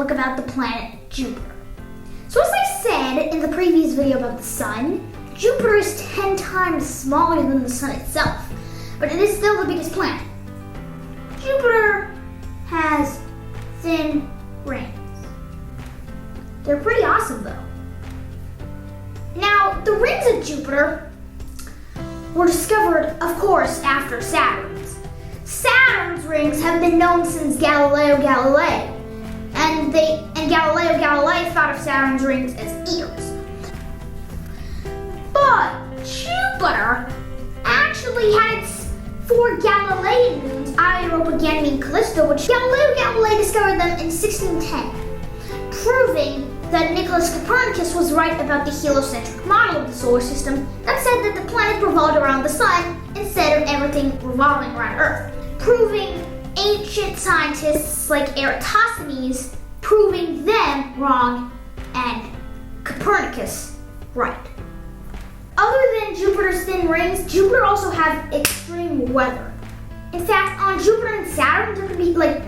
look about the planet Jupiter. So as I said in the previous video about the Sun, Jupiter is 10 times smaller than the Sun itself, but it is still the biggest planet. Jupiter has thin rings. They're pretty awesome though. Now, the rings of Jupiter were discovered, of course, after Saturn's. Saturn's rings have been known since Galileo Galilei, and Galileo Galilei thought of Saturn's rings as ears. But Jupiter actually had its 4 Galilean moons, Io, Europa, Ganymede, and Callisto, which Galileo Galilei discovered them in 1610, proving that Nicholas Copernicus was right about the heliocentric model of the solar system that said that the planets revolved around the Sun instead of everything revolving around Earth, proving ancient scientists like Eratosthenes, proving them wrong and Copernicus right. Other than Jupiter's thin rings, Jupiter also has extreme weather. In fact, on Jupiter and Saturn, there could be it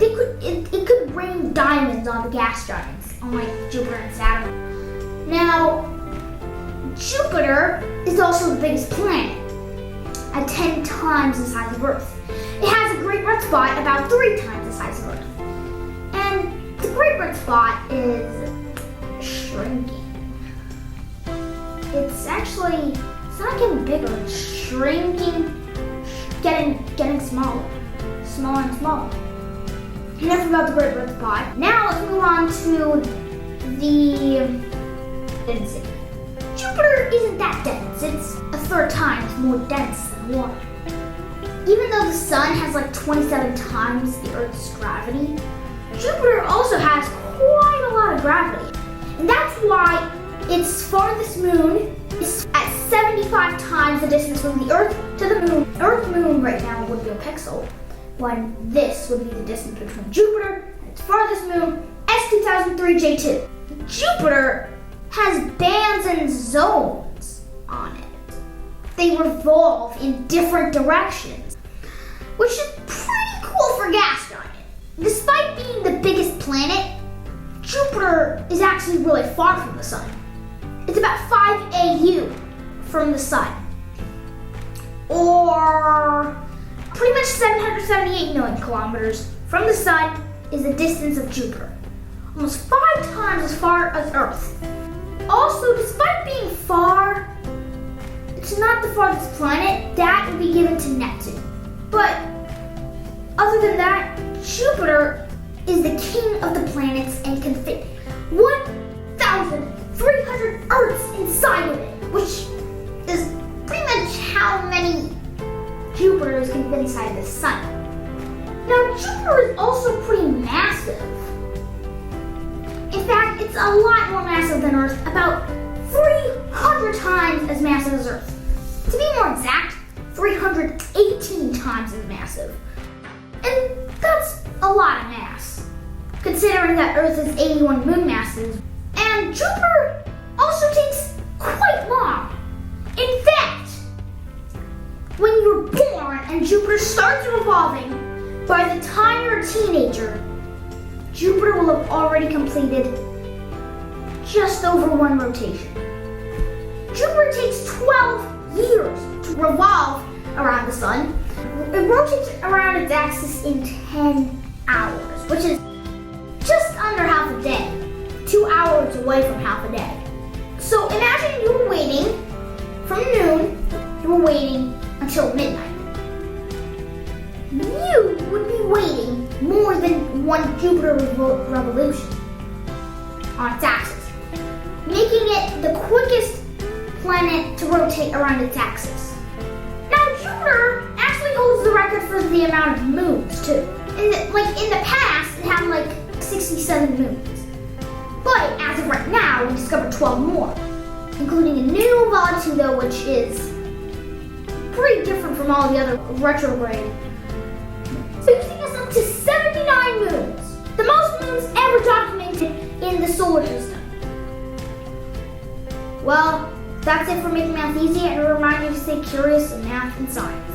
could rain diamonds on the gas giants, unlike Jupiter and Saturn. Now, Jupiter is also the biggest planet, at 10 times the size of Earth. It has a great red spot about 3 times the size of Earth. And the great red spot is shrinking. It's not getting bigger, it's shrinking, getting smaller and smaller. Enough about the great red spot. Now let's move on to the density. Jupiter isn't that dense. It's a 3rd times more dense than water. Even though the Sun has like 27 times the Earth's gravity, Jupiter also has quite a lot of gravity. And that's why its farthest moon is at 75 times the distance from the Earth to the Moon. Earth-Moon right now would be a pixel, when this would be the distance between Jupiter and its farthest moon, S2003J2. Jupiter has bands and zones on it. They revolve in different directions, which is pretty cool for a gas giant. Despite being the biggest planet, Jupiter is actually really far from the Sun. It's about 5 AU from the Sun, or pretty much 778 million kilometers from the Sun is the distance of Jupiter, almost 5 times as far as Earth. Also, despite being far, it's not the farthest planet. That would be given to Neptune. But other than that, Jupiter is the king of the planets and can fit 1,300 Earths inside of it, which is pretty much how many Jupiters can fit inside the Sun. Now, Jupiter is also pretty massive. In fact, it's a lot more massive than Earth, about 300 times as massive as Earth. To be more exact, 318 times as massive. And that's a lot of mass, considering that Earth is 81 moon masses. And Jupiter also takes quite long. In fact, when you're born and Jupiter starts revolving, by the time you're a teenager, Jupiter will have already completed just over 1 rotation. Jupiter takes 12 years to revolve around the Sun. It rotates around its axis in 10 hours, which is just under half a day. 2 hours away from half a day. So imagine you were waiting from noon, you were waiting until midnight. You would be waiting more than 1 Jupiter revolution on its axis, making it the quickest planet to rotate around its axis. Now, Jupiter actually holds the record for the amount of moons too. In the past, it had like 67 moons. But as of right now, we discovered 12 more, including a new Volitudo, which is pretty different from all the other retrograde. So you take us up to 79 moons, the most moons ever documented in the solar system. Well, that's it for Making Math Easy, and a reminder to stay curious in math and science.